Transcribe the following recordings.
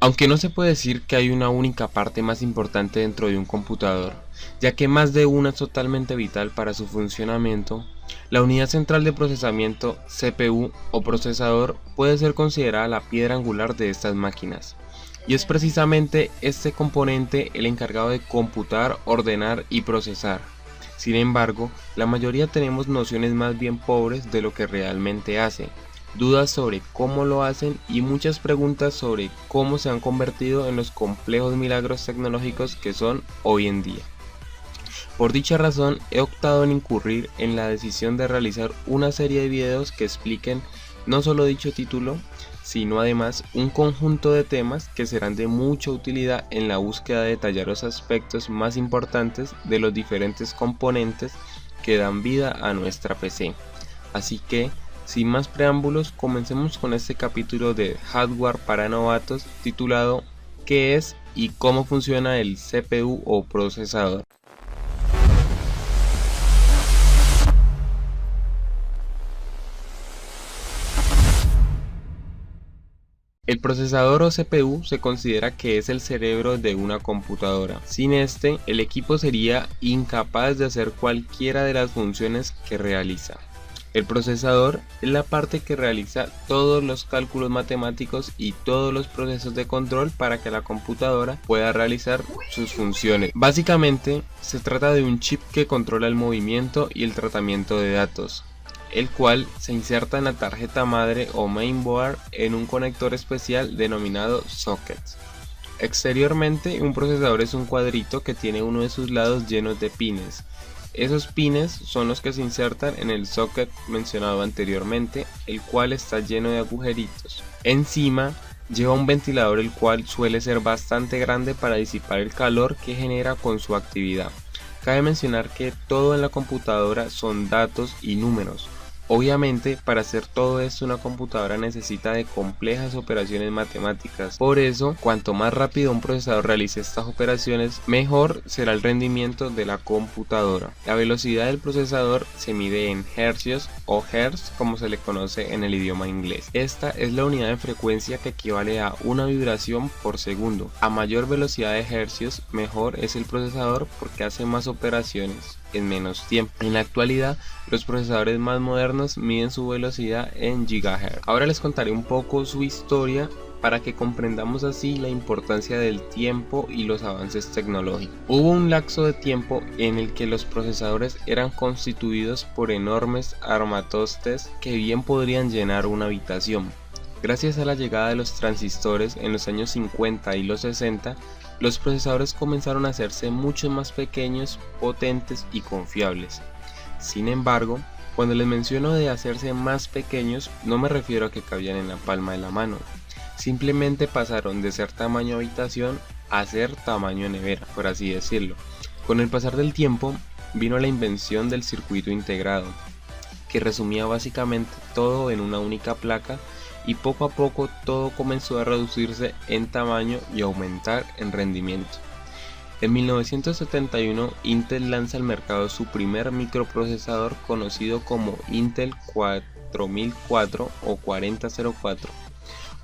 Aunque no se puede decir que hay una única parte más importante dentro de un computador, ya que más de una es totalmente vital para su funcionamiento, la unidad central de procesamiento, CPU o procesador, puede ser considerada la piedra angular de estas máquinas. Y es precisamente este componente el encargado de computar, ordenar y procesar. Sin embargo, la mayoría tenemos nociones más bien pobres de lo que realmente hace, dudas sobre cómo lo hacen y muchas preguntas sobre cómo se han convertido en los complejos milagros tecnológicos que son hoy en día. Por dicha razón, he optado en incurrir en la decisión de realizar una serie de videos que expliquen no solo dicho título, sino además un conjunto de temas que serán de mucha utilidad en la búsqueda de detallar los aspectos más importantes de los diferentes componentes que dan vida a nuestra PC. Así que, sin más preámbulos, comencemos con este capítulo de Hardware para novatos titulado ¿Qué es y cómo funciona el CPU o procesador? El procesador o CPU se considera que es el cerebro de una computadora. Sin este, el equipo sería incapaz de hacer cualquiera de las funciones que realiza. El procesador es la parte que realiza todos los cálculos matemáticos y todos los procesos de control para que la computadora pueda realizar sus funciones. Básicamente, se trata de un chip que controla el movimiento y el tratamiento de datos, el cual se inserta en la tarjeta madre o mainboard en un conector especial denominado socket. Exteriormente, un procesador es un cuadrito que tiene uno de sus lados llenos de pines. Esos pines son los que se insertan en el socket mencionado anteriormente, el cual está lleno de agujeritos. Encima lleva un ventilador, el cual suele ser bastante grande para disipar el calor que genera con su actividad. Cabe mencionar que todo en la computadora son datos y números. Obviamente, para hacer todo esto una computadora necesita de complejas operaciones matemáticas. Por eso, cuanto más rápido un procesador realice estas operaciones, mejor será el rendimiento de la computadora. La velocidad del procesador se mide en hercios o hertz, como se le conoce en el idioma inglés. Esta es la unidad de frecuencia que equivale a una vibración por segundo. A mayor velocidad de hercios, mejor es el procesador porque hace más operaciones en menos tiempo. En la actualidad, los procesadores más modernos miden su velocidad en gigahertz. Ahora les contaré un poco su historia para que comprendamos así la importancia del tiempo y los avances tecnológicos. Hubo un lapso de tiempo en el que los procesadores eran constituidos por enormes armatostes que bien podrían llenar una habitación. Gracias a la llegada de los transistores en los años 50 y los 60, los procesadores comenzaron a hacerse mucho más pequeños, potentes y confiables. Sin embargo, cuando les menciono de hacerse más pequeños, no me refiero a que cabían en la palma de la mano. Simplemente pasaron de ser tamaño habitación a ser tamaño nevera, por así decirlo. Con el pasar del tiempo, vino la invención del circuito integrado, que resumía básicamente todo en una única placa, y poco a poco todo comenzó a reducirse en tamaño y aumentar en rendimiento. En 1971, Intel lanza al mercado su primer microprocesador conocido como Intel 4004 o 4004.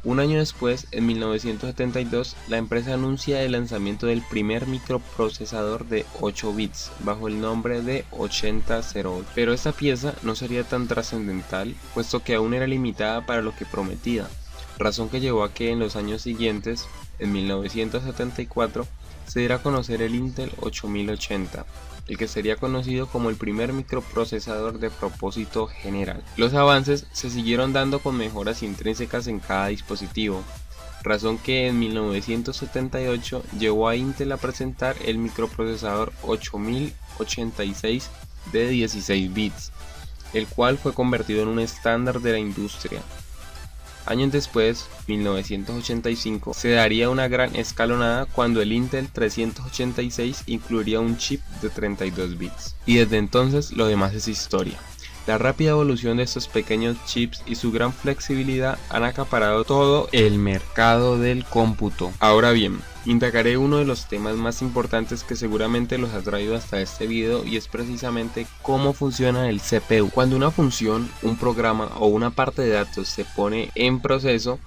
Un año después, en 1972, la empresa anuncia el lanzamiento del primer microprocesador de 8 bits bajo el nombre de 8008. Pero esta pieza no sería tan trascendental, puesto que aún era limitada para lo que prometía, razón que llevó a que en los años siguientes, en 1974, se diera a conocer el Intel 8080, el que sería conocido como el primer microprocesador de propósito general. Los avances se siguieron dando con mejoras intrínsecas en cada dispositivo, razón que en 1978 llevó a Intel a presentar el microprocesador 8086 de 16 bits, el cual fue convertido en un estándar de la industria. Años después, 1985, se daría una gran escalonada cuando el Intel 386 incluiría un chip de 32 bits. Y desde entonces lo demás es historia. La rápida evolución de estos pequeños chips y su gran flexibilidad han acaparado todo el mercado del cómputo. Ahora bien, indagaré uno de los temas más importantes que seguramente los ha traído hasta este video, y es precisamente cómo funciona el CPU. Cuando una función, un programa o una parte de datos se pone en proceso,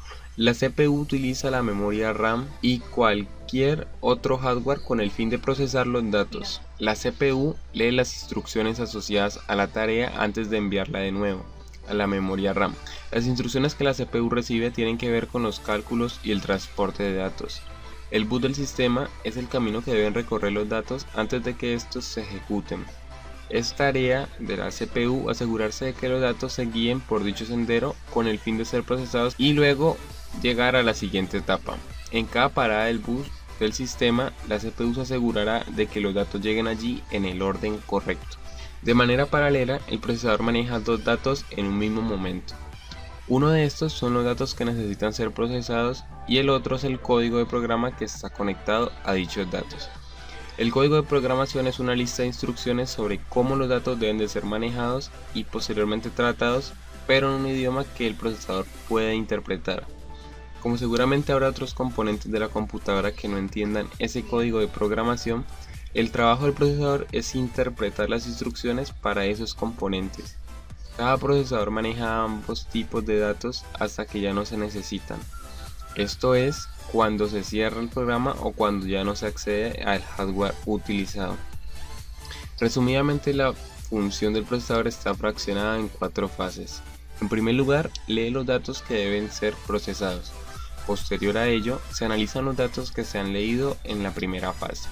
La CPU utiliza la memoria RAM y cualquier otro hardware con el fin de procesar los datos. La CPU lee las instrucciones asociadas a la tarea antes de enviarla de nuevo a la memoria RAM. Las instrucciones que la CPU recibe tienen que ver con los cálculos y el transporte de datos. El boot del sistema es el camino que deben recorrer los datos antes de que estos se ejecuten. Es tarea de la CPU asegurarse de que los datos se guíen por dicho sendero con el fin de ser procesados y luego llegar a la siguiente etapa. En cada parada del bus del sistema, la CPU se asegurará de que los datos lleguen allí en el orden correcto. De manera paralela, el procesador maneja dos datos en un mismo momento. Uno de estos son los datos que necesitan ser procesados y el otro es el código de programa que está conectado a dichos datos. El código de programación es una lista de instrucciones sobre cómo los datos deben de ser manejados y posteriormente tratados, pero en un idioma que el procesador puede interpretar. Como seguramente habrá otros componentes de la computadora que no entiendan ese código de programación, el trabajo del procesador es interpretar las instrucciones para esos componentes. Cada procesador maneja ambos tipos de datos hasta que ya no se necesitan. Esto es cuando se cierra el programa o cuando ya no se accede al hardware utilizado. Resumidamente, la función del procesador está fraccionada en 4 fases. En primer lugar, lee los datos que deben ser procesados. Posterior a ello, se analizan los datos que se han leído en la primera fase.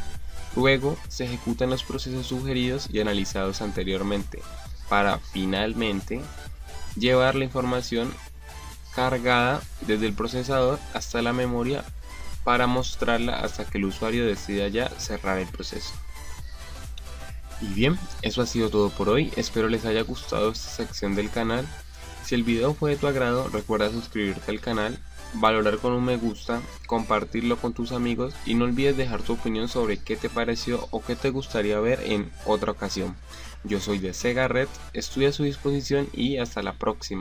Luego, se ejecutan los procesos sugeridos y analizados anteriormente, para finalmente llevar la información cargada desde el procesador hasta la memoria para mostrarla hasta que el usuario decida ya cerrar el proceso. Y bien, eso ha sido todo por hoy. Espero les haya gustado esta sección del canal. Si el video fue de tu agrado, recuerda suscribirte al canal, valorar con un me gusta, compartirlo con tus amigos y no olvides dejar tu opinión sobre qué te pareció o qué te gustaría ver en otra ocasión. Yo soy de Sega Red, estoy a su disposición y hasta la próxima.